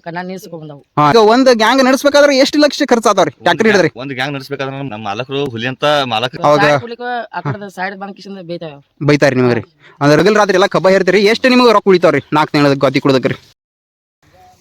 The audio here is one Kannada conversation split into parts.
ಕಣ್ಣ ನೀರ್ಸ್ಕೊಂಡ್ ಈಗ ಒಂದ್ ಗ್ಯಾಂಗ್ ನಡೆಸಬೇಕಾದ್ರೆ ಎಷ್ಟು ಲಕ್ಷ ಖರ್ಚು ಆತಾವ್ರಿ ಟ್ರ್ಯಾಕ್ಟರ್ ಹಿಡಿದ್ರಿ? ಒಂದ್ ಗ್ಯಾಂಗ್ ನಡೆಸಬೇಕಾದ್ರೆ ನಮ್ಮ ಮಾಲಕರು ಹುಲಿ ಅಂತ ಮಾಲಕ ಅವಾಗ ಆ ಕಡೆ ಸೈಡ್ ಬಂಕಿಸಿಂದ ಬೇಯ್ತಾವ ಬೈತಾರಿ ನಿಮಗ್ರಿ? ಅಂದ್ರೆ ರಗಲ್ ರಾತ್ರಿ ಎಲ್ಲ ಕಬ್ಬ ಹೇರ್ತೀರಿ, ಎಷ್ಟು ನಿಮಗೆ ರೊಕ್ಕ ಉಳಿತಾವ್ರಿ 4 ತಿಂಗಳ ಗಾತಿ ಕುಡ್ದಕ್ರಿ?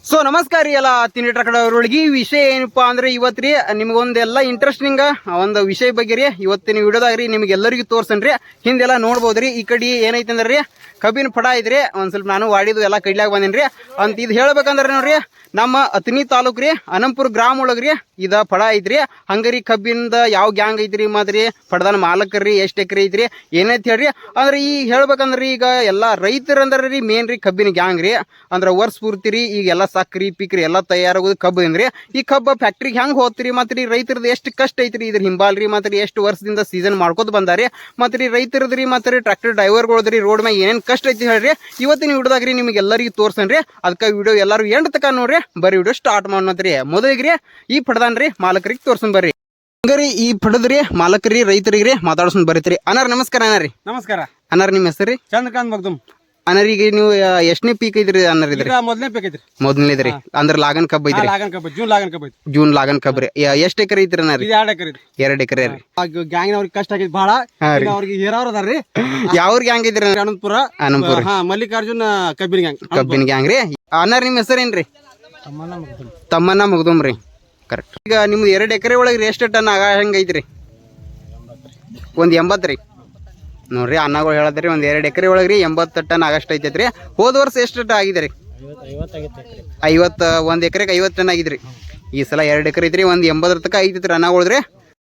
ಸೊ ನಮಸ್ಕಾರ ರೀ ಎಲ್ಲ ತಿನ್ನಿಟ್ರ ಕಡೆಯವ್ರೊಳಗೆ. ವಿಷಯ ಏನಪ್ಪಾ ಅಂದ್ರೆ ಇವತ್ತ್ರಿ ನಿಮ್ಗೊಂದೆಲ್ಲ ಇಂಟ್ರೆಸ್ಟಿಂಗ್ ಒಂದು ವಿಷಯ ಬಗ್ಗೆ ರೀ ಇವತ್ತಿನ ವಿಡಿಯೋದಾಗ್ರಿ ನಿಮ್ಗೆಲ್ಲರಿಗೂ ತೋರ್ಸನ್ರಿ. ಹಿಂದೆಲ್ಲ ನೋಡ್ಬೋದ್ರಿ. ಈ ಕಡೆ ಏನೈತೆ ಅಂದ್ರೆ ಕಬ್ಬಿನ ಪಡ ಐತ್ರಿ. ಒಂದ್ ಸ್ವಲ್ಪ ನಾನು ವಾಡಿದು ಎಲ್ಲ ಕಡ್ಲಾಗ ಬಂದೇನ್ರಿ ಅಂತ. ಇದು ಹೇಳ್ಬೇಕಂದ್ರೆ ನೋಡ್ರಿ, ನಮ್ಮ ಅತನಿ ತಾಲೂಕ್ ರೀ ಅನಂಪುರ ಗ್ರಾಮ ಒಳಗ್ರಿ ಇದ ಪಡ ಐತ್ರಿ. ಹಂಗರಿ ಕಬ್ಬಿಂದ ಯಾವ ಗ್ಯಾಂಗ್ ಐತ್ರಿ ಮಾತ್ರಿ ಪಡದನ ಮಾಲಕರ್ರಿ ಎಷ್ಟು ಎಕರೆ ಐತ್ರಿ ಏನೈತಿ ಹೇಳ್ರಿ. ಅಂದ್ರೆ ಈ ಹೇಳ್ಬೇಕಂದ್ರಿ ಈಗ ಎಲ್ಲಾ ರೈತರಂದ್ರ ರೀ ಮೇನ್ ರೀ ಕಬ್ಬಿನ ಗ್ಯಾಂಗ್ ರೀ. ಅಂದ್ರೆ ವರ್ಷ ಪೂರ್ತಿ ರೀ ಈಗೆಲ್ಲ ಸಕ್ರಿ ಪಿಕ್ರಿ ಎಲ್ಲ ತಯಾರಾಗೋದು ಕಬ್ಬಿಂದ್ರಿ. ಈ ಕಬ್ಬ ಫ್ಯಾಕ್ಟ್ರಿಗೆ ಹೆಂಗ್ ಹೋಗ್ತೀರಿ ಮತ್ರಿ ರೈತರದ್ದು ಎಷ್ಟು ಕಷ್ಟ ಐತ್ರಿ ಇದ್ರ ಹಿಂಬಾಲ್ರಿ. ಮತ್ತೆ ಎಷ್ಟು ವರ್ಷದಿಂದ ಸೀಸನ್ ಮಾಡ್ಕೋತ ಬಂದಾರಿ. ಮತ್ತೆ ರೈತರದ್ರಿ ಮತ್ತೆ ಟ್ರ್ಯಾಕ್ಟರ್ ಡ್ರೈವರ್ಗಳದ್ರಿ ರೋಡ್ ಮ್ಯಾಗ ಏನೇನ್ ಕಷ್ಟ ಐತಿ ಹೇಳ್ರಿ ಇವತ್ತಿನ ವಿಡಿಯೋದಾಗ್ರಿ ನಿಮ್ಗೆ ಎಲ್ಲರಿಗೂ ತೋರ್ಸನ್ರಿ. ಅದಕ್ಕೆ ವಿಡಿಯೋ ಎಲ್ಲರೂ ಎಂಡ್ ತಕ ನೋಡ್ರಿ. ಬರೀ ವಿಡಿಯೋ ಸ್ಟಾರ್ಟ್ ಮಾಡೋದ್ರಿ. ಮೊದಲಿಗ್ರಿ ಈ ಪಡದಾನ್ರಿ ಮಾಲಕರಿಗೆ ತೋರ್ಸನ್ ಬರ್ರಿ. ಹಂಗಾರಿ ಈ ಪಡದ್ರಿ ಮಾಲಕರಿ ರೈತರಿಗೆ ಮಾತಾಡ್ಸೊಂಡ್ ಬರೀತ್ರಿ. ಅನಾರ್ ನಮಸ್ಕಾರ. ಅನಾರಿ ನಮಸ್ಕಾರ. ಅನಾರ್ ನಿಮ್ಮ ಹೆಸರು? ಚಂದ್ರಕಾಂತ್ ಮಗ್ದುಮ್. ಅನರಿಗೆ ನೀವು ಎಷ್ಟನೇ ಪೀಕ್ ಐತ್ರಿ ಅನ್ನರ್ ಇದ್ರಿ? ಮೊದಲನೇ ಪೀಕ್ ಐತ್ರಿ. ಮೊದಲನೇದ್ರಿ ಅಂದ್ರೆ ಲಾಗನ್ ಕಬ್ಬ ಐತ್ರಿ? ಜೂನ್ ಲಾಗನ್ ಕಬ್ಬ ಐತಿ. ಜೂನ್ ಲಾಗನ್ ಕಬ್ಬ ರೀ. ಎಷ್ಟು ಎಕರೆ ಐತ್ರಿ ಅನಾರಿ? 2 ಎಕರೆ ಐತಿ. 2 ಎಕರೆ ರೀ. ಗ್ಯಾಂಗಿನವ್ರಿಗೆ ಕಷ್ಟ ಆಗೈತಿ ಬಹಳ. ಅವ್ರಿಗೆ ಹೇರಾವ್ರ ಅದಾರ್ರಿ. ಯಾವ ಗ್ಯಾಂಗ್ ಐತ್ರಿ? ಅನಂತಪುರ. ಮಲ್ಲಿಕಾರ್ಜುನ್ ಕಬ್ಬಿನ ಗ್ಯಾಂಗ್. ಕಬ್ಬಿನ ಗ್ಯಾಂಗ್ ರೀ. ಅನಾರ್ ನಿಮ್ಮ ಹೆಸರೇನ್ರಿ? ತಮ್ಮನ್ನ ಮಗದುಮ್ ರೀ. ಕರೆಕ್ಟ್. ಈಗ ನಿಮ್ದು 2 ಎಕರೆ ಒಳಗ್ರಿ ಎಷ್ಟು ಟನ್ ಆಗ ಹೆಂಗ ಐತ್ರಿ? ಒಂದ್ 80 ರೀ. ನೋಡ್ರಿ ಅನ್ನಗಳು ಹೇಳದ್ರಿ ಒಂದ್ 2 ಎಕರೆ ಒಳಗ್ರಿ 80 ಟನ್ ಆಗಸ್ಟ್ ಐತೈತ್ರಿ. ಹೋದ ವರ್ಷ ಎಷ್ಟು ಟನ್ ಆಗಿದ್ರಿ? 50. 1 ಎಕರೆಗೆ 50 ಟನ್ ಆಗಿದ್ರಿ. ಈ ಸಲ 2 ಎಕರೆ ಐತ್ರಿ, ಒಂದ್ 80 ತಕ ಐತೈತ್ರಿ ಅನ್ನಗೊಳ್ರಿ.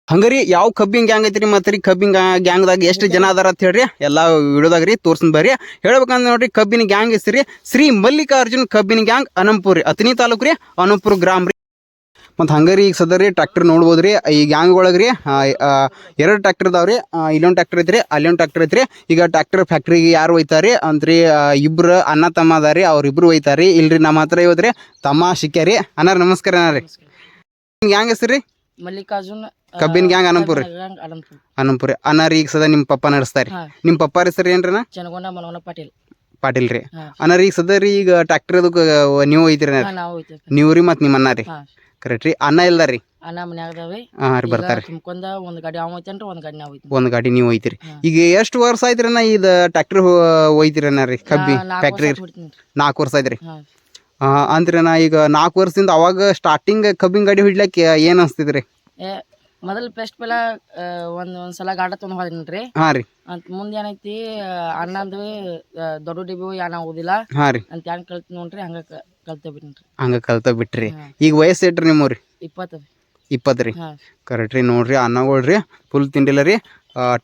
ಹಂಗಾರಿ ಯಾವ ಕಬ್ಬಿನ ಗ್ಯಾಂಗ್ ಐತ್ರಿ ಮತ್ತೆ ಕಬ್ಬಿನ ಗ್ಯಾಂಗ್ದಾಗ ಎಷ್ಟು ಜನ ಅದಾರ ಅಂತ ಹೇಳ್ರಿ ಎಲ್ಲಾ ವಿಡಿಯೋದಾಗ್ರಿ ತೋರ್ಸನ್ ಬರ್ರಿ. ಹೇಳ್ಬೇಕಂದ್ರೆ ನೋಡ್ರಿ ಕಬ್ಬಿನ ಗ್ಯಾಂಗ್ ಹೆಸರಿ ಶ್ರೀ ಮಲ್ಲಿಕಾರ್ಜುನ್ ಕಬ್ಬಿನ ಗ್ಯಾಂಗ್ ಅನಂಪುರಿ ಅತನಿ ತಾಲೂಕ್ ರೀ ಅನಂಪುರ ಗ್ರಾಮ ರೀ. ಮತ್ತು ಹಂಗಾರಿ ಈಗ ಸದರಿ ಟ್ರ್ಯಾಕ್ಟರ್ ನೋಡ್ಬೋದ್ರಿ. ಈ ಗ್ಯಾಂಗ್ ಒಳಗ್ರಿ 2 ಟ್ರ್ಯಾಕ್ಟರ್ ಅದಾವ್ರಿ. ಇಲ್ಲೊಂದು ಟ್ರ್ಯಾಕ್ಟರ್ ಐತ್ರಿ, ಅಲ್ಲೊಂದು ಟ್ರ್ಯಾಕ್ಟರ್ ಐತ್ರಿ. ಈಗ ಟ್ರ್ಯಾಕ್ಟರ್ ಫ್ಯಾಕ್ಟ್ರಿಗೆ ಯಾರು ಒಯ್ತಾರಿ ಅಂತ್ರಿ? ಇಬ್ರು ಅಣ್ಣ ತಮ್ಮ ಅದಾರಿ, ಅವ್ರಿಬ್ರು ಒಯ್ತಾರಿ. ಇಲ್ರಿ ನಮ್ಮ ಹತ್ರ ಇವತ್ರಿ ತಮ್ಮ ಸಿಕ್ಕ್ಯಾರಿ. ಅನಾರ್ ನಮಸ್ಕಾರ. ಅನಾರಿ ಗ್ಯಾಂಗ್ ಹೆಸರು ರೀ? ಮಲ್ಲಿಕಾರ್ಜುನ್ ಕಬ್ಬಿನ ಗ್ಯಾಂಗ್ ಅನಂಪುರಿ. ಅನಂಪುರಿ. ಅನಾರಿ ಈಗ ಸದ ನಿಮ್ ಪಪ್ಪ ನಡೆಸ್ತಾರಿ. ನಿಮ್ ಪಪ್ಪ ಹೆಸರು ಏನ್ರಿ? ಚನಗೊಂಡ ಮನಗೊಂಡ ಪಾಟೀಲ್. ಪಾಟೀಲ್ ರೀ. ಅನಾರಿ ಈಗ ಸದರಿ ಈಗ ಟ್ರ್ಯಾಕ್ಟರ್ ಅದಕ್ಕೆ ನೀವು ಒಯ್ತೀರಿ? ನೀವು ರೀ ಮತ್ತು ನಿಮ್ಮ ಅಣ್ಣ ರೀ? ಕರೆಕ್ಟ್ ರೀ. ಅಣ್ಣ ಇಲ್ಲ ರೀ? ಅಣ್ಣ ಮನ್ಯಾಗದಾವೆ. ಬರ್ತಾರೆ. ತುಂಬ್ಕೊಂಡ ಒಂದ್ ಗಾಡಿ ಅವ ಐತೇನ್ರಿ, ಒಂದ್ ಗಾಡಿ ನಾವು ಒಂದ್ ಗಾಡಿ ನೀವು ಒಯ್ತೀರಿ. ಈಗ ಎಷ್ಟು ವರ್ಷ ಆಯ್ತ್ರಿ ಅಣ್ಣ ಇದು ಟ್ರ್ಯಾಕ್ಟರ್ ಒಯ್ತೀರಣ್ಣ ರೀ ಕಬ್ಬಿ ಫ್ಯಾಕ್ಟ್ರಿ? 4 ವರ್ಷ ಆಯ್ತ್ರಿ. ಅಂದ್ರಿ ನಾ ಈಗ 4 ವರ್ಷದಿಂದ ಅವಾಗ ಸ್ಟಾರ್ಟಿಂಗ್ ಕಬ್ಬಿನ ಗಾಡಿ ಹೊಡ್ಲಿಕ್ಕೆ ಏನ್ ಅನ್ಸ್ತಿದ್ರಿ? ಮೊದಲ್ ಫಸ್ಟ್ ಪೆಲ ಒಂದ್ಸಲ ಗಾಡ ತೊಗೊಂಡ್ ಹೋದ್ರಿ. ಹಾ ರೀ. ಅಂತ ಮುಂದೆ ಏನೈತಿ ಅಣ್ಣಂದು ದೊಡ್ಡ ಡಿಬಿ ಏನ ಆಗುದಿಲ್ಲ ಅಂತ ಹೆಂಗ್ ಕಲ್ತ್ ನೋಡ್ರಿ ಹಂಗ ಕಲ್ತ ಬಿಟ್ರಿ. ಹಂಗ ಕಲ್ತ ಬಿಟ್ರಿ. ಈಗ ವಯಸ್ಸು ಎಟ್ರಿ ನಿಮ್ಮವ್ರಿ? 20 ರೀ. ಕರೆಕ್ಟ್ ರೀ. ನೋಡ್ರಿ ಅನ್ನಗಳ್ರಿ ಫುಲ್ ತಿಂಡಿಲ್ಲ ರೀ.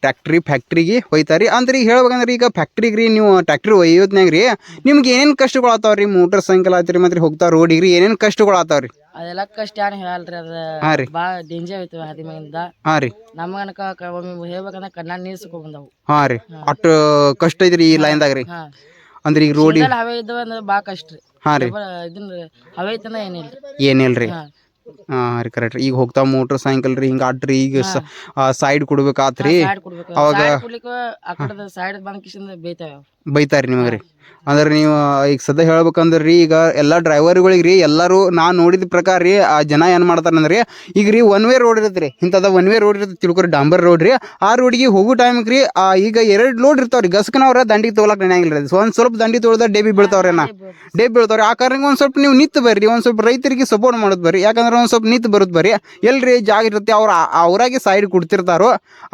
ಟ್ಯಾಕ್ಟ್ರಿ ಫ್ಯಾಕ್ಟ್ರಿಗೆ ಹೋಯ್ತಾರಿ. ಅಂದ್ರೆ ಈಗ ಹೇಳ್ಬೇಕಂದ್ರೆ ಈಗ ಫ್ಯಾಕ್ಟ್ರಿಗೆ ರೀ ನೀವು ಟ್ಯಾಕ್ಟ್ರಿ ಒಯ್ಯೋದ್ನಾಗ ರೀ ನಿಮ್ಗೆ ಏನೇನು ಕಷ್ಟಗಳು ಆತಾವ್ರಿ? ಮೋಟರ್ ಸೈಕಲ್ ಆಯ್ತು ಮತ್ತೆ ಹೋಗ್ತಾ ರೋಡಿಗೆ ರೀ ಏನೇನು ಕಷ್ಟಗಳು ಆತಾವ್ರಿ? ಅದೆಲ್ಲ ಕಷ್ಟ ಏನ್ ಹೇಳಲ್ರಿ. ಅದ ಬಾಳ ಡೇಂಜರ್ ಐತಿ ಹದಿಮೆಯಿಂದ. ನಮಗನಕ ಒಮ್ಮೆ ಹೇಳ್ಬೇಕಂದ್ರ ಕಣ್ಣ ನೀರ್ಸ್ಕೊಂಡ್ ಬಂದವು. ಅಷ್ಟು ಕಷ್ಟ ಐತ್ರಿ ಈ ಲೈನ್ದಾಗ ರೀ. ಅಂದ್ರೆ ಈಗ ರೋಡಿ ಹವೆ ಇದ್ದವ ಅಂದ್ರೆ ಬಾಳ ಕಷ್ಟ ರೀ. ಇದನ್ನ ಹವೆ ಐತಂದ್ರ ಏನಿಲ್ರಿ. ರೀ ಕರೆಕ್ಟ್. ಈಗ ಹೋಗ್ತಾ ಮೋಟರ್ ಸೈಕಲ್ ರೀ ಹಿಂಗ ಆಟ್ರಿ ಈಗ ಸೈಡ್ ಕೊಡ್ಬೇಕಾತ್ರಿ. ಅವಾಗ ಸೈಡ್ ಬಂಕಿಸಿಂದ ಬೈತಾರಿ ನಿಮಗ್ರಿ. ಅಂದ್ರೆ ನೀವು ಈಗ ಸದ್ಯ ಹೇಳ್ಬೇಕಂದ್ರಿ ಈಗ ಎಲ್ಲಾ ಡ್ರೈವರ್ಗಳಿಗೆ ರೀ ಎಲ್ಲರೂ ನಾ ನೋಡಿದ ಪ್ರಕಾರ ರೀ ಆ ಜನ ಏನ್ ಮಾಡ್ತಾರಂದ್ರಿ ಈಗ ರೀ 1 ವೇ ರೋಡ್ ಇರತ್ರಿ. ಇಂಥದ 1 ವೇ ರೋಡ್ ಇರುತ್ತೆ ತಿಳ್ಕೊರಿ, ಡಾಂಬರ್ ರೋಡ್ ರೀ. ಆ ರೋಡಿಗೆ ಹೋಗೋ ಟೈಮ್ಗೆ ರೀ ಈಗ 2 ಲೋಡ್ ಇರ್ತಾವ್ರಿ. ಗಸ್ಕನವ್ರ ದಂಡಿಗೆ ತೊಗೊಳಕ್ ನಡೆಯಂಗಿಲ್ಲ ರೀ. ಒಂದ್ ಸ್ವಲ್ಪ ದಂಡಿ ತೊಗೊಳ್ದ ಡೆಬಿ ಬೀಳ್ತಾವ್ರಿ. ಡೆಬಿ ಬೀಳ್ತಾವ್ರಿ. ಆ ಕಾರಣಕ್ಕೆ ಒಂದ್ ಸ್ವಲ್ಪ ನೀವು ನಿಂತು ಬರ್ರಿ. ಒಂದ್ ಸ್ವಲ್ಪ ರೈತರಿಗೆ ಸಪೋರ್ಟ್ ಮಾಡೋದು ಬರ್ರಿ. ಯಾಕಂದ್ರೆ ಒಂದ್ ಸ್ವಲ್ಪ ನಿಂತು ಬರೋದು ಬರ್ರಿ. ಎಲ್ರಿ ಜಾಗ ಇರುತ್ತೆ ಅವ್ರಾಗೆ ಸೈಡ್ ಕೊಡ್ತಿರ್ತಾರೋ.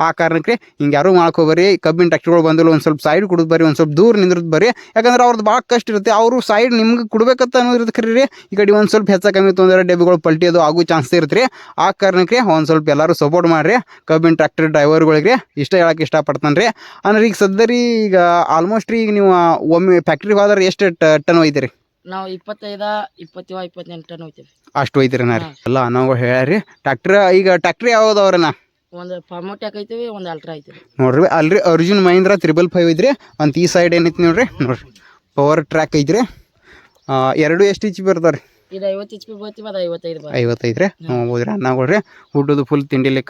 ಆ ಕಾರಣಕ್ಕೆ ಹಿಂಗೆ ಯಾರು ಮಾಡ್ಕೋಬರ್ರಿ. ಕಬ್ಬಿನ ಟ್ರ್ಯಾಕ್ಟರ್ಗಳು ಬಂದಲ್ಲ ಒಂದ್ ಸ್ವಲ್ಪ ಸೈಡ್ ಕೊಡೋದು ಬರ್ರಿ. ಒಂದ್ ಸ್ವಲ್ಪ ದೂರ ನಿಂದ್ರದ್ ಬರ್ರಿ. ಯಾಕಂದ್ರೆ ಅವ್ರದ್ದು ಭಾಳ ಕಷ್ಟ ಇರುತ್ತೆ. ಅವರು ಸೈಡ್ ನಿಮ್ಗೆ ಕೊಡ್ಬೇಕಂತ ಅನ್ನೋದಿರುತ್ತೆ ಖರೀ ರೀ. ಈ ಕಡೆ ಒಂದು ಸ್ವಲ್ಪ ಹೆಚ್ಚ ಕಮ್ಮಿ ತೊಂದರೆ ಡೆಬಿಗಳು ಪಲ್ಟಿ ಅದು ಆಗೋ ಚಾನ್ಸ್ ಇರುತ್ತೆ ರೀ. ಆ ಕಾರಣಕ್ಕೆ ಒಂದು ಸ್ವಲ್ಪ ಎಲ್ಲರೂ ಸಪೋರ್ಟ್ ಮಾಡಿರಿ ಕಬ್ಬಿನ ಟ್ರ್ಯಾಕ್ಟರ್ ಡ್ರೈವರ್ಗಳಿಗೆ. ಇಷ್ಟ ಹೇಳಕ್ಕೆ ಇಷ್ಟಪಡ್ತಾನೆ ರೀ. ಅಂದ್ರೆ ಈಗ ಸದ್ಯ ಈಗ ಆಲ್ಮೋಸ್ಟ್ ರೀ ಈಗ ನೀವು ಒಮ್ಮೆ ಫ್ಯಾಕ್ಟ್ರಿಗೆ ಹೋದ್ರೆ ಎಷ್ಟು ಟನ್ ಒಯ್ತೀರಿ? ನಾವು 27-28 ಟನ್ ಹೋಗ್ತೀವಿ. ಅಷ್ಟು ಒಯ್ತೀರಿ ನಾ ರೀ. ಎಲ್ಲ ನಾವು ಹೇಳ್ರಿ ಟ್ರ್ಯಾಕ್ಟರ್. ಈಗ ಟ್ರ್ಯಾಕ್ಟರ್ ಯಾವ್ದವ್ರಣ್ಣ? ಒಂದು ಫಾರ್ಮೋಟ್ಯಾಕ್ ಐತಿವಿ, ಒಂದು ಅಲ್ಟ್ರಾ ಐತಿವಿ. ನೋಡ್ರಿ ಅಲ್ರಿ ಅರ್ಜುನ್ ಮಹೀಂದ್ರ 555 ಐತ್ರಿ. ಅಂತ ಈ ಸೈಡ್ ಏನೈತಿ ನೋಡ್ರಿ. ನೋಡ್ರಿ ಪವರ್ ಟ್ರ್ಯಾಕ್ ಐತ್ರಿ. 2 ಎಷ್ಟು HP ಬರ್ತಾವ್ರಿ? ಇದು 50 HP ಬರ್ತೀವಿ, ಅದು 55 ರೀ. ಹೋದ್ರಿ ಅನ್ನಗೊಳ್ರಿ ಊಟದ ಫುಲ್ ತಿಂಡಿಲಿ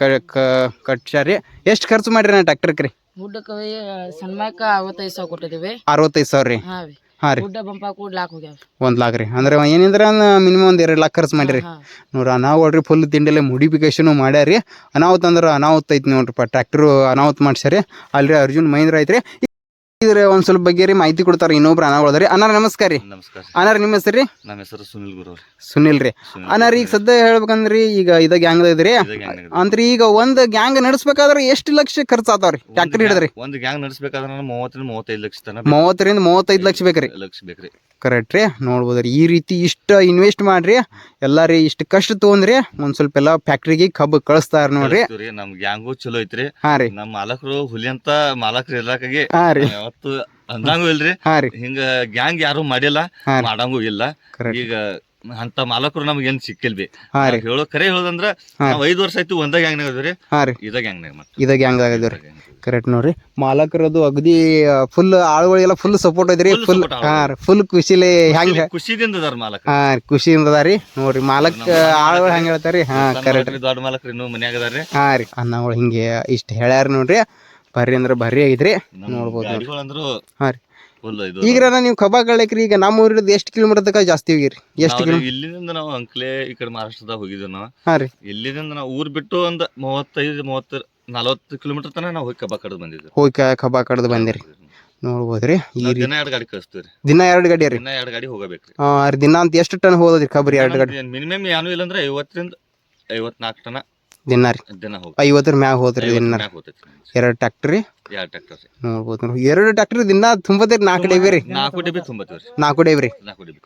ಕಟ್ಸಾರಿ. ಎಷ್ಟು ಖರ್ಚು ಮಾಡಿರಿ ನಾ ಟ್ರ್ಯಾಕ್ಟರ್ಗೆ ರೀ? ಊಟಕ್ಕೆ ಸನ್ಮಾಕ 65,000 ಕೊಟ್ಟಿದ್ದೀವಿ. 65,000 ರೀ. ಹಾಂ ರೀ ಗುಡ್ಡ ಬಂಪ ಕೂಡ ಲಾಕ್ ಹೋಗ್ಯಾವ 1 ಲಾಕ್ ರೀ ಅಂದ್ರೆ ಏನಿದ್ರೆ ಮಿನಿಮಮ್ 2 ಲಾಕ್ ಖರ್ಚು ಮಾಡಿರಿ ನೋಡ್ರಿ ಅನಾಹುತ ಫುಲ್ ತಿಂಡಿಲೆ ಮೊಡಿಫಿಕೇಶನ್ ಮಾಡ್ಯಾರಿ ಅನಾಹುತ ಅಂದ್ರೆ ಅನಾಹುತ ಐತಿ ನೋಡ್ರಿಪ್ಪ ಟ್ರ್ಯಾಕ್ಟರ್ ಅನಾಹುತ ಮಾಡ್ಸ್ಯಾರಿ ಅಲ್ರಿ ಅರ್ಜುನ್ ಮಹೇಂದ್ರ ಐತ್ರಿ ಇದ್ರ ಒಂದ್ ಸ್ವಲ್ಪ ಬಗ್ಗೆ ರೀ ಮಾಹಿತಿ ಕೊಡ್ತಾರೆ ಇನ್ನೊಬ್ರು ಅನಾಹುತರಿ ಅನಾರ ನಮಸ್ಕಾರ ರೀ ನಮಸ್ಕಾರ ಅನಾರ ನಿಮ್ಮ ಹೆಸರು ರೀ ನಮ್ಮ ಹೆಸರು ಸುನಿಲ್ ಗುರು ಅವ್ರಿ ಸುನಿಲ್ ರೀ ಅನಾರ ಈಗ ಸದ್ಯ ಹೇಳ್ಬೇಕಂದ್ರಿ ಈಗ ಇದ ಗ್ಯಾಂಗ್ ಐತ್ರಿ ಅಂತ್ರಿ ಈಗ ಒಂದ್ ಗ್ಯಾಂಗ್ ನಡೆಸ್ಬೇಕಾದ್ರೆ ಎಷ್ಟು ಲಕ್ಷ ಖರ್ಚು ಆತಾವ್ರಿ ಟ್ರ್ಯಾಕ್ಟರ್ ಹಿಡಿದ್ರಿ ಒಂದು ಗ್ಯಾಂಗ್ ನಡೆಸಬೇಕಾದ್ರೆ 30-35 ಲಕ್ಷ ತನ 30-35 ಲಕ್ಷ ಬೇಕ್ರಿ ಬೇಕ್ರಿ ಕರೆಕ್ಟ್ ರೀ ನೋಡ್ಬೋದ್ರಿ ಈ ರೀತಿ ಇಷ್ಟ ಇನ್ವೆಸ್ಟ್ ಮಾಡ್ರಿ ಎಲ್ಲಾರಿ ಇಷ್ಟ ಕಷ್ಟ ತೊಗೊಂಡ್ರಿ ಒಂದ್ ಸ್ವಲ್ಪ ಎಲ್ಲ ಫ್ಯಾಕ್ಟ್ರಿಗೆ ಕಬ್ಬು ಕಳಿಸ್ತಾರ ನೋಡ್ರಿ ನಮ್ ಗ್ಯಾಂಗು ಚಲೋ ಐತ್ರಿ ಹಾ ರೀ ನಮ್ ಮಾಲಕರು ಹುಲಿ ಅಂತ ಮಾಲಕರು ಇರ್ಲಾಕಾಗಿ ಹಾ ರೀ ಯಾವತ್ತು ಅಂದಂಗೂ ಇಲ್ರಿ ಹಾ ರೀ ಹಿಂಗ ಗ್ಯಾಂಗ್ ಯಾರು ಮಾಡಿಲ್ಲ ಹಾ ರೀ. ಮಾಡಂಗೂ ಇಲ್ಲ Correct. ಈಗ ಅಂತ ಮಾಲಕರು ನಮ್ಗೆ ಏನ್ ಸಿಕ್ಕಿಲ್ವಿ ಹಾ ರೀ ಕರೆ ಹೇಳೋದಂದ್ರ ನಾವ್ 5 ವರ್ಷ ಆಯ್ತು ಒಂದ ಗ್ಯಾಂಗ್ನಾಗ ಅದ್ರಿ ಹಾ ರೀ ಇದ ಗ್ಯಾಂಗ್ನಾಗ ಮತ್ತೆ ಇದ ಗ್ಯಾಂಗ್ ಆಗದ್ರಿ ಕರೆಕ್ಟ್ ನೋಡ್ರಿ ಮಾಲಕರದು ಅಗದಿ ಫುಲ್ ಆಳುಗಳಿಗೆಲ್ಲ ಫುಲ್ ಸಪೋರ್ಟ್ ಐತ್ರಿ Full ಫುಲ್ support ಹಾ ರೀ ಫುಲ್ ಖುಷಿಲಿ ಹೆಂಗ ಖುಷಿದಿಂದ ಅದಾರ ಮಾಲಕ ಹಾ ಖುಷಿಯಿಂದ ಅದಾರಿ ನೋಡ್ರಿ ಮಾಲಕ್ ಆಳುಗಳು ಹೆಂಗ ಹೇಳ್ತಾರಿ ಹಾ ಕರೆಕ್ಟ್ ದೊಡ್ಡ ಮಾಲಕರು ಇನ್ನೂ ಮನ್ಯಾಗ ಅದಾರ್ರಿ ಹಾ ರೀ ಅನ್ನಗಳು ಹಿಂಗೆ ಇಷ್ಟ ಹೇಳ್ಯಾರ ನೋಡ್ರಿ ಬರ್ರಿ ಅಂದ್ರ ಬರ್ರಿ ಐತ್ರಿ ನೋಡ್ಬೋದು ನೋಡ್ರಿ ಗಾಡಿಗಳಂದ್ರು ಹಾ ರೀ ಫುಲ್ ಇದು ಈಗ ನೀವು ಕಬ್ಬ ಕಳ್ಯಕ್ರಿ ಈಗ ನಮ್ಮ ಊರಿದ್ ಎಷ್ಟು ಕಿಲೋಮೀಟರ್ ತನಕ ಜಾಸ್ತಿ ಹೋಗಿರಿ ಎಷ್ಟು ನಾವ್ ಕಿಲೋಮೀಟರ್ ಇಲ್ಲಿಂದ ನಾವು ಅಂಕ್ಲೆ ಈ ಕಡೆ ಮಹಾರಾಷ್ಟ್ರದಾಗ ಹೋಗಿದ್ವಿ ನಾವು ಹಾ ರೀ ಇಲ್ಲಿಂದ ನಾವು ಊರ್ ಬಿಟ್ಟು ಒಂದ್ 35-40 ಕಿಲೋಮೀಟರ್ ತನ ನಾವು ಹೋಗಿ ಕಬ್ಬ ಕಡ್ದು ಬಂದಿದ್ವಿ ಹೋಗಿ ಕಬ್ಬ ಕಡ್ದು ಬಂದಿರಿ ನೋಡ್ಬೋದ್ರಿ ಈ ರೀತಿ ದಿನ 2 ಗಾಡಿ ಕಳಿಸ್ತೀವ್ರಿ ದಿನ 2 ಗಾಡಿ ರೀ ದಿನ 2 ಗಾಡಿ ಹೋಗಬೇಕ್ರಿ ದಿನ ಅಂತ ಎಷ್ಟು ಟನ್ ಹೋದ್ರಿ ಕಬ್ರಿ 2 ಗಾಡಿ ಮಿನಿಮಮ್ ಏನು ಇಲ್ಲ ಅಂದ್ರೆ 50-54 ಟನ ದಿನ ರೀ ದಿನ ಹೋಗಿ 50 ಮ್ಯಾಗ ಹೋದ್ರಿ ದಿನ 2 ಟ್ರ್ಯಾಕ್ಟರ್ ರೀ 2 ಟ್ರ್ಯಾಕ್ಟರ್ ರೀ ನೋಡ್ಬೋದು ನೋಡ್ರಿ 2 ಟ್ರ್ಯಾಕ್ಟರ್ ದಿನ ತುಂಬತ್ತೀರಿ 4 ಡೇವಿ ರೀ 4 ಡಿಬಿ ತುಂಬತ್ತೀವ್ರಿ 4 ಡೇವಿ ರೀ 4 ಡಿಬಿ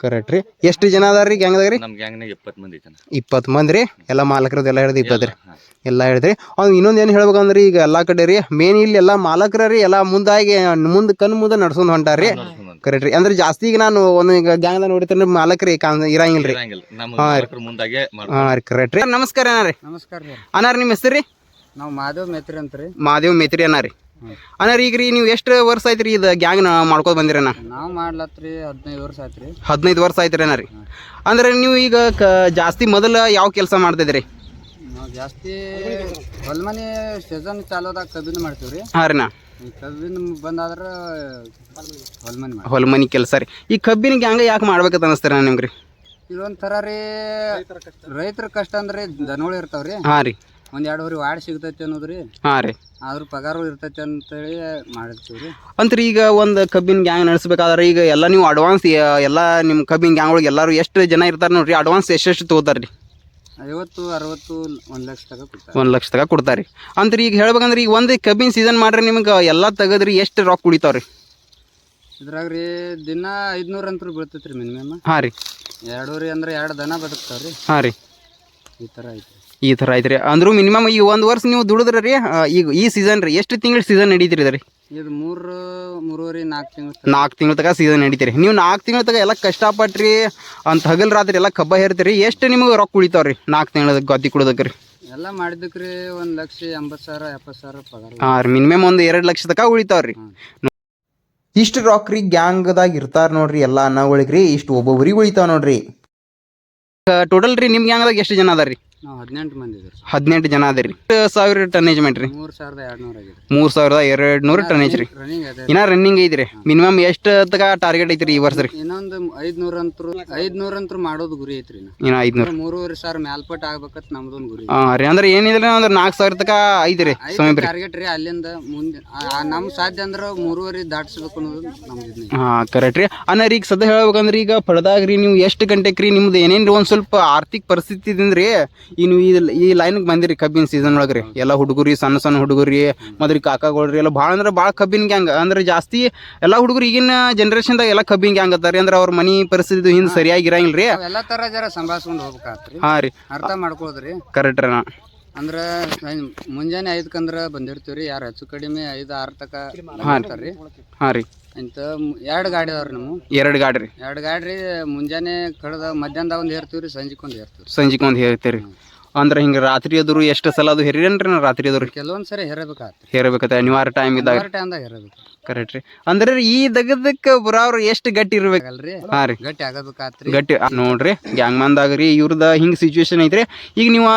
ಕರೆಕ್ಟ್ ರೀ ಎಷ್ಟು ಜನ ಅದಾರ್ರಿ ಗ್ಯಾಂಗ್ದಾಗ ರೀ ನಮ್ ಗ್ಯಾಂಗ್ನಾಗ 20 ಮಂದಿ ಐತನ 20 ಮಂದಿ ರೀ ಎಲ್ಲ ಮಾಲಕರದ್ದು ಎಲ್ಲ ಹಿಡಿದು 20 ರೀ ಎಲ್ಲ ಹಿಡಿದ್ರಿ ಅವ್ನು ಇನ್ನೊಂದು ಏನು ಹೇಳ್ಬೇಕಂದ್ರೆ ಈಗ ಎಲ್ಲ ಕಡೆ ರೀ ಮೇನ್ ಇಲ್ಲಿ ಎಲ್ಲ ಮಾಲಕರ ರೀ ಎಲ್ಲ ಮುಂದಾಗಿ ಕಣ್ಣು ಮುಂದೆ ನಡ್ಸ್ಕೊಂಡ್ ಹೊಂಟಾರ್ರಿ ಕರೆಕ್ಟ್ ರೀ ಅಂದ್ರೆ ಜಾಸ್ತಿ ಈಗ ನಾನು ಒಂದು ಈಗ ಗ್ಯಾಂಗ್ದಾಗ ನೋಡಿದ್ರೆ ಮಾಲಕರಿ ಇರಂಗಿಲ್ರಿ ಮುಂದಾಗೆ ಹಾ ರೀ ಕರೆಕ್ಟ್ ರೀ ನಮಸ್ಕಾರ ಅಣ್ಣ ರೀ ನಮಸ್ಕಾರ ರೀ ಅನ್ನಾರ ನಿಮ್ಮ ಹೆಸರು ರೀ ನಾವು ಮಾದೇವ್ ಮೇತ್ರಿ ಅಂತ ರೀ ಮಾದೇವ್ ಮೇತ್ರಿ ಅಣ್ಣ ರೀ ಅನ್ನಾರ ಈಗ ರೀ ನೀವು ಎಷ್ಟು ವರ್ಷ ಆಯ್ತು ರೀ ಇದು ಗ್ಯಾಂಗ್ ಮಾಡ್ಕೊತ ಬಂದಿರಣ್ಣ ನಾವು ಮಾಡ್ಲತ್ರಿ 15 ವರ್ಷ ಆಯ್ತು ರೀ 15 ವರ್ಷ ಆಯ್ತು ರೀ ಅಣ್ಣ ರೀ ಅಂದ್ರೆ ನೀವು ಈಗ ಜಾಸ್ತಿ ಮೊದಲು ಯಾವ ಕೆಲಸ ಮಾಡ್ತಿದ್ರಿ ನಾವು ಜಾಸ್ತಿ ಹೊಲ್ಮನಿ ಸೀಸನ್ ಚಾಲೋದಾಗ ಕಬ್ಬಿನ ಮಾಡ್ತೀವಿ ರೀ ಹಾಂ ರೀ ನಾ ಕಬ್ಬಿನ ಬಂದಾದ್ರ ಹೊಲ್ಮನಿ ಮಾಡಿ ಹೊಲ್ಮನಿ ಕೆಲಸ ರೀ ಈ ಕಬ್ಬಿನ ಗ್ಯಾಂಗ್ ಯಾಕೆ ಮಾಡ್ಬೇಕಂತ ಅನಿಸ್ತೀರ ನಿಮ್ಗೆ ರೀ ಇದೊಂಥರ ರೀ ರೈತರ ಕಷ್ಟ ಅಂದ್ರೆ ದನಗಳು ಇರ್ತಾವ್ರಿ ಹಾಂ ರೀ ಒಂದ್ 2 ಊರಿ ವಾಡ್ ಸಿಗ್ತೈತಿ ಅನ್ನೋದ್ರಿ ಹಾಂ ರೀ ಆದ್ರ ಪಗಾರು ಇರ್ತೈತಿ ಅಂತೇಳಿ ಮಾಡಿರ್ತೀವಿ ರೀ ಅಂತ್ರಿ ಈಗ ಒಂದು ಕಬ್ಬಿನ ಗ್ಯಾಂಗ್ ನಡೆಸ್ಬೇಕಾದ್ರೆ ಈಗ ಎಲ್ಲ ನೀವು ಅಡ್ವಾನ್ಸ್ ಎಲ್ಲ ನಿಮ್ಮ ಕಬ್ಬಿನ ಗ್ಯಾಂಗ್ ಒಳಗೆ ಎಲ್ಲರೂ ಎಷ್ಟು ಜನ ಇರ್ತಾರೆ ನೋಡ್ರಿ ಅಡ್ವಾನ್ಸ್ ಎಷ್ಟು ತೊಗೋತಾರೆ ರೀ 50-60 1 ಲಕ್ಷ ತನಕ ಕೊಡ್ತಾರೆ 1 ಲಕ್ಷ ತನಕ ಕೊಡ್ತಾರೆ ಅಂತ್ರಿ ಈಗ ಹೇಳ್ಬೇಕಂದ್ರೆ ಈಗ ಒಂದು ಕಬ್ಬಿನ ಸೀಸನ್ ಮಾಡ್ರಿ ನಿಮ್ಗೆ ಎಲ್ಲ ತೆಗದ್ರಿ ಎಷ್ಟು ರೊಕ್ಕ ಕುಡಿತಾವ್ರಿ ಇದ್ರಾಗ ರೀ ದಿನ 500 ಅಂತೂ ಬೀಳ್ತೈತಿ ರೀ ಮಿನಿಮಮ್ ಹಾಂ ರೀ 2 ಊರಿ ಅಂದ್ರೆ 2 ದನ ಬದುಕ್ತಾವ್ರಿ ಹಾಂ ರೀ ಈ ಥರ ಐತಿ ಈ ಥರ ಐತ್ರಿ ಅಂದ್ರೂ ಮಿನಿಮಮ್ ಈಗ 1 ವರ್ಷ ನೀವು ದುಡಿದ್ರಿ ರೀ ಈಗ ಈ ಸೀಸನ್ ರೀ ಎಷ್ಟು ತಿಂಗಳ ಸೀಸನ್ ನಡೀತಿರಿ ರೀ ಇದು 3-4 ತಿಂಗಳು 4 ತಿಂಗಳ ತನಕ ಸೀಸನ್ ನಡೀತೀರಿ ನೀವು 4 ತಿಂಗಳ ತನಕ ಎಲ್ಲ ಕಷ್ಟಪಟ್ರಿ ಅಂತ ಹಗಲ್ ರಾತ್ರಿ ಎಲ್ಲ ಕಬ್ಬ ಹೇರ್ತೀರಿ ಎಷ್ಟು ನಿಮಗೆ ರೊಕ್ಕ ಉಳಿತಾವ್ರಿ 4 ತಿಂಗಳ ಗದ್ದೆ ಕುಡೋದಕ್ಕೆ ರೀ ಎಲ್ಲ ಮಾಡಿದಕ್ರಿ 1,80,000 70,000 ಪಗಾರ ಹಾಂ ರೀ ಮಿನಿಮಮ್ ಒಂದು 2 ಲಕ್ಷ ತನಕ ಉಳಿತಾವ್ರಿ ಇಷ್ಟು ರೊಕ್ಕ ರೀ ಗ್ಯಾಂಗ್ದಾಗ ಇರ್ತಾರ ನೋಡ್ರಿ ಎಲ್ಲ ಅನ್ನಗಳಿಗೆ ರೀ ಇಷ್ಟು ಒಬ್ಬೊಬ್ರಿಗೆ ಉಳಿತಾವ ನೋಡ್ರಿ ಟೋಟಲ್ ರೀ ನಿಮ್ಮ ಗ್ಯಾಂಗ್ದಾಗ ಎಷ್ಟು ಜನ ಅದಾರ ರೀ ನಾವು 18 ಮಂದಿ ಇದ್ದೀವಿ 18 ಜನ ಅದ ರೀ 1000 ಟನೇಜ್ಮೆಂಟ್ ರೀ 3,200 ಆಗಿದೆ 3,200 ಟನೇಜ್ ರೀ ರನ್ನಿಂಗ್ ಅದೇ ಇನ್ನ ರನ್ನಿಂಗ್ ಐತ್ರಿ ಮಿನಿಮಮ್ ಎಷ್ಟು ತನಕ ಟಾರ್ಗೆಟ್ ಐತ್ರಿ ಈ ವರ್ಷ ರೀ ಇನ್ನೊಂದು 500 ಅಂತೂ ಮಾಡೋದು ಗುರಿ ಐತ್ರಿ ಇನ್ನ 500 3,500 ಮ್ಯಾಲ್ಪಟ್ ಆಗ್ಬೇಕತ್ ನಮ್ದೊಂದು ಗುರಿ ಹಾಂ ರೀ ಅಂದ್ರೆ ಏನಿದ್ರೆ ಅಂದ್ರೆ 4,000 ತನಕ ಐತಿ ರೀ ಸಮಯ ರೀ ಟಾರ್ಗೆಟ್ ರೀ ಅಲ್ಲಿಂದ ಮುಂದೆ ನಮ್ ಸಾಧ್ಯ ಅಂದ್ರೆ 3,500 ದಾಟಿಸ್ಬೇಕು ಅನ್ನೋದು ನಮ್ದು ಇದನ್ನ ಹಾಂ ಕರೆಕ್ಟ್ ರೀ ಅನ್ನಾರ ಈಗ ಸದ್ಯ ಹೇಳ್ಬೇಕಂದ್ರೆ ಈಗ ಪಡೆದಾಗ ರೀ ನೀವು ಎಷ್ಟು ಗಂಟೆಗೆ ರೀ ನಿಮ್ದು ಏನೇನು ಒಂದು ಸ್ವಲ್ಪ ಆರ್ಥಿಕ ಪರಿಸ್ಥಿತಿ ಇದಿಂದ್ರಿ ಈ ನೀವು ಈ ಲೈನ್ಗೆ ಬಂದಿರಿ ಕಬ್ಬಿನ ಸೀಸನ್ ಒಳಗೆ ರೀ ಎಲ್ಲ ಹುಡುಗರಿ ಸಣ್ಣ ಹುಡುಗರಿ ಮತ್ತು ರೀ ಕಾಕಾಗಳ್ರಿ ಎಲ್ಲ ಭಾಳ ಅಂದ್ರೆ ಭಾಳ ಕಬ್ಬಿನ ಗ್ಯಾಂಗ್ ಅಂದ್ರೆ ಜಾಸ್ತಿ ಎಲ್ಲ ಹುಡುಗರು ಈಗಿನ ಜನ್ರೇಷನ್ದಾಗ ಎಲ್ಲ ಕಬ್ಬಿನ ಗ್ಯಾಂಗ್ ಅದಾರ ಅಂದ್ರೆ ಅವ್ರ ಮನೆ ಪರಿಸ್ಥಿತಿ ಹಿಂದೆ ಸರಿಯಾಗಿ ಇರಂಗಿಲ್ಲ ರೀ ಎಲ್ಲ ತರ ಜರ ಸಂಭಾಳಿಸ್ಕೊಂಡು ಹೋಗ್ಬೇಕಾತ್ರಿ ಹಾಂ ರೀ ಅರ್ಥ ಮಾಡ್ಕೊಳ್ದ್ರಿ ಕರೆಕ್ಟ್ ರೀ ಅಂದ್ರೆ ಮುಂಜಾನೆ 5 ಬಂದಿರ್ತೀವ್ರಿ ಯಾರು ಹೆಚ್ಚು ಕಡಿಮೆ 5-6 ತಕ ಬರ್ತಾರ್ರಿ ಹಾಂ ರೀ ಇಂತ 2 ಗಾಡಿ ಅದಾವ್ರಿ ನಮ್ಮ 2 ಗಾಡಿ ರೀ 2 ಗಾಡಿ ರೀ ಮುಂಜಾನೆ ಕಳೆದ ಮಧ್ಯಾಹ್ನದಾಗ ಒಂದು ಹೇರ್ತೀವ್ರಿ ಸಂಜೆಗೆ ಒಂದು ಹೇರ್ತೀವ್ರಿ ಸಂಜೆಗೆ ಒಂದು ಹೇಳ್ತೀರಿ ಅಂದ್ರೆ ಹಿಂಗೆ ರಾತ್ರಿ ಅದ್ರು ಎಷ್ಟು ಸಲ ಅದು ಹೇರೇನ್ರಿ ನಾ ರಾತ್ರಿ ಅದ್ರು ಕೆಲವೊಂದ್ಸರಿ ಹೇರಬೇಕಾತ್ರಿ ಹೇರಬೇಕತ್ತ ಅನಿವಾರ್ಯ ಟೈಮ್ ಇದ್ದಾಗ ಟೈಮ್ದಾಗ ಹೇರಬೇಕು ಕರೆಕ್ಟ್ ರೀ ಅಂದ್ರೆ ಈ ದಗದಕ್ಕೆ ಬರೋರು ಎಷ್ಟು ಗಟ್ಟಿ ಇರ್ಬೇಕು ಆಗಲ್ರಿ ಹಾ ರೀ ಗಟ್ಟಿ ಆಗಬೇಕಾತ್ರಿ. ಗಟ್ಟಿ ನೋಡ್ರಿ ಗ್ಯಾಂಗ್ ಮಂದಾಗ್ರಿ ಇವ್ರದ ಹಿಂಗ್ ಸಿಚುವೇಶನ್ ಐತ್ರಿ. ಈಗ ನೀವು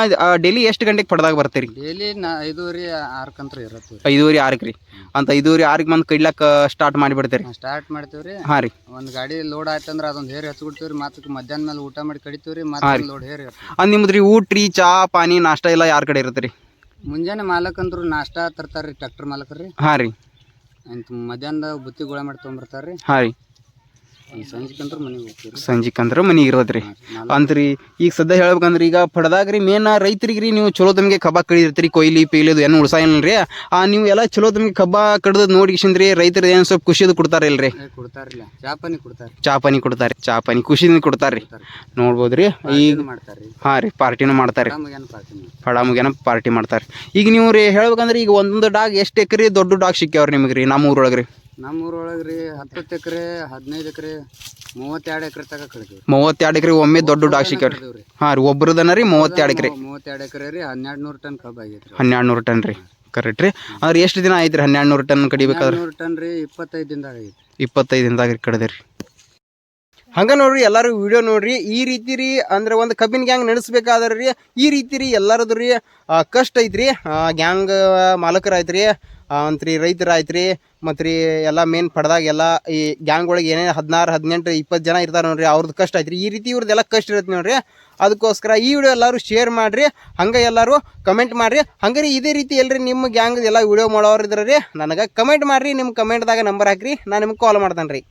ಡೈಲಿ ಎಷ್ಟು ಗಂಟೆಗೆ ಪಡ್ದಾಗ ಬರ್ತೀರಿ? ಡೈಲಿ 5:30 6 ಇರತ್ತೀವಿ. 5:30 6 ರೀ ಅಂತ 5:30 6 ಬಂದು ಕಡ್ಲಾಕ ಸ್ಟಾರ್ಟ್ ಮಾಡಿಬಿಡ್ತೀರಿ? ಸ್ಟಾರ್ಟ್ ಮಾಡ್ತೀವ್ರಿ. ಹಾ ರೀ ಒಂದ್ ಗಾಡಿ ಲೋಡ್ ಆಯ್ತಂದ್ರ ಅದೊಂದ್ ಹೇರ್ ಹಚ್ಬಿಡ್ತೀವ್ರಿ. ಮತ್ತೆ ಮಧ್ಯಾಹ್ನ ಮೇಲೆ ಊಟ ಮಾಡಿ ಕಡಿತೀವ್ರಿ. ಮತ್ತೆ ಲೋಡ್ ಹೇರ್ ನಿಮ್ದ್ರಿ ಊಟ ರೀ ಚಾ ಪಾನಿ ನಾಷ್ಟಾ ಎಲ್ಲ ಯಾರ ಕಡೆ ಇರುತ್ತೆ ರೀ? ಮುಂಜಾನೆ ಮಾಲಕಂದ್ರು ನಾಷ್ಟಾ ತರ್ತಾರ್ರಿ ಟ್ರ್ಯಾಕ್ಟರ್ ಮಾಲಕರ್ರಿ. ಹಾ ರೀ ಮಧ್ಯಾಹ್ನದ ಬುತ್ತಿ ಗೋಳ ಮಾಡಿ ತೊಗೊಂಬರ್ತಾರ್ರಿ. ಹಾ ರೀ ಸಂಜಿಕಂದ್ರ ಮನೆಗೆ ಹೋಗ್ತೀವ್ರಿ. ಸಂಜಿಕಂದ್ರ ಮನೆಗೆ ಇರೋದ್ರಿ ಅಂತ್ರಿ. ಈಗ ಸದ್ಯ ಹೇಳ್ಬೇಕಂದ್ರೆ ಈಗ ಪಡ್ದಾಗ್ರಿ ಮೇನ್ ರೈತರಿಗ್ರಿ ನೀವು ಚಲೋ ತಮಗೆ ಕಬ್ಬ ಕಡಿದಿರ್ತೀರಿ. ಕೊಯ್ಲಿ ಪೀಲಿದು ಏನು ಉಳ್ಸಾಯಲ್ರಿ. ನೀವು ಎಲ್ಲ ಚಲೋ ತಮಗೆ ಕಬ್ಬ ಕಡ್ದು ನೋಡಿಕ್ಸಿಂದ್ರಿ ರೈತರು ಏನು ಸ್ವಲ್ಪ ಖುಷಿದು ಕೊಡ್ತಾರ ಇಲ್ರಿ? ಕೊಡ್ತಾರಿಲ್ಲ ಚಾಪನಿ ಕೊಡ್ತಾರ. ಚಾಪನಿ ಕೊಡ್ತಾರೆ. ಚಾಪನಿ ಖುಷಿದಿಂದ ಕೊಡ್ತಾರ್ರಿ. ನೋಡ್ಬೋದ್ರಿ ಈಗ ಮಾಡ್ತಾರ್ರಿ. ಹಾ ರೀ ಪಾರ್ಟಿನೂ ಮಾಡ್ತಾರೆ. ಪಡ ಮುಗಿಯನ ಪಾರ್ಟಿ ಮಾಡ್ತಾರೆ. ಈಗ ನೀವು ರೀ ಹೇಳ್ಬೇಕಂದ್ರೆ ಈಗ ಒಂದೊಂದು ಡಾಗ್ ಎಷ್ಟು ಎಕರೆ ದೊಡ್ಡ ಡಾಗ್ ಸಿಕ್ಕ್ಯಾವ್ರಿ ನಿಮ್ಗೆ ರೀ ನಮ್ಮ ಊರೊಳಗ್ರಿ? ನಮ್ಮೂರೊಳಗ್ರಿ 10 ಎಕರೆ 15 ಎಕರೆ 32 ಎಕರೆ ತಗ ಕಳಿದ್ವಿ. 32 ಎಕರೆ ಒಮ್ಮೆ ದೊಡ್ಡ ಡಾಗ್ ಸಿಕ್ಕ್ಯಾವ್ರಿ. ಹಾ ರೀ ಒಬ್ರದನ ರೀ 32 ಎಕರೆ. 32 ಎಕರೆ ರೀ 1200 ಟನ್ ಕಬ್ಬ ಆಗೈತ್ರಿ. 1200 ಟನ್ ರೀ ಕರೆಕ್ಟ್ ರೀ. ಅಂದ್ರೆ ಎಷ್ಟು ದಿನ ಆಯ್ತು ರೀ 1200 ಟನ್ ಕಡಿಬೇಕಾದ್ರೆ? 1200 ಟನ್ ರೀ 25 ದಿನದಾಗ ಆಗೈತಿ. 25 ದಿನದಾಗ ಕಡ್ದೆ ರೀ. ಹಂಗ ನೋಡ್ರಿ ಎಲ್ಲರೂ ವಿಡಿಯೋ ನೋಡ್ರಿ. ಈ ರೀತಿ ರೀ ಅಂದ್ರೆ ಒಂದು ಕಬ್ಬಿನ ಗ್ಯಾಂಗ್ ನಡೆಸ್ಬೇಕಾದ್ರೆ ರೀ ಈ ರೀತಿ ರೀ ಎಲ್ಲರದು ರೀ ಕಷ್ಟ ಐತ್ರಿ. ಗ್ಯಾಂಗ್ ಮಾಲಕರು ಆಯ್ತು ರೀ ಅಂತ್ರಿ ರೈತರು ಆಯ್ತು ರೀ ಮತ್ತು ರೀ ಎಲ್ಲ ಮೇನ್ ಪಡ್ದಾಗ ಎಲ್ಲ ಈ ಗ್ಯಾಂಗ್ ಒಳಗೆ ಏನೇನು 16 18 20 ಜನ ಇರ್ತಾರೆ ನೋಡ್ರಿ. ಅವ್ರದ್ದು ಕಷ್ಟ ಐತ್ರಿ. ಈ ರೀತಿ ಇವ್ರದ್ದೆಲ್ಲ ಕಷ್ಟ ಇರುತ್ತೆ ನೋಡ್ರಿ. ಅದಕ್ಕೋಸ್ಕರ ಈ ವಿಡಿಯೋ ಎಲ್ಲರೂ ಶೇರ್ ಮಾಡಿರಿ. ಹಂಗೆ ಎಲ್ಲರೂ ಕಮೆಂಟ್ ಮಾಡಿರಿ. ಹಂಗೆ ರೀ ಇದೇ ರೀತಿ ಎಲ್ರಿ ನಿಮ್ಮ ಗ್ಯಾಂಗ್ ಎಲ್ಲ ವಿಡಿಯೋ ಮಾಡೋರು ಇದ್ರೆ ರೀ ನನಗೆ ಕಮೆಂಟ್ ಮಾಡಿರಿ. ನಿಮ್ಮ ಕಮೆಂಟ್ದಾಗ ನಂಬರ್ ಹಾಕಿರಿ, ನಾನು ನಿಮ್ಗೆ ಕಾಲ್ ಮಾಡ್ತೇನೆ ರೀ.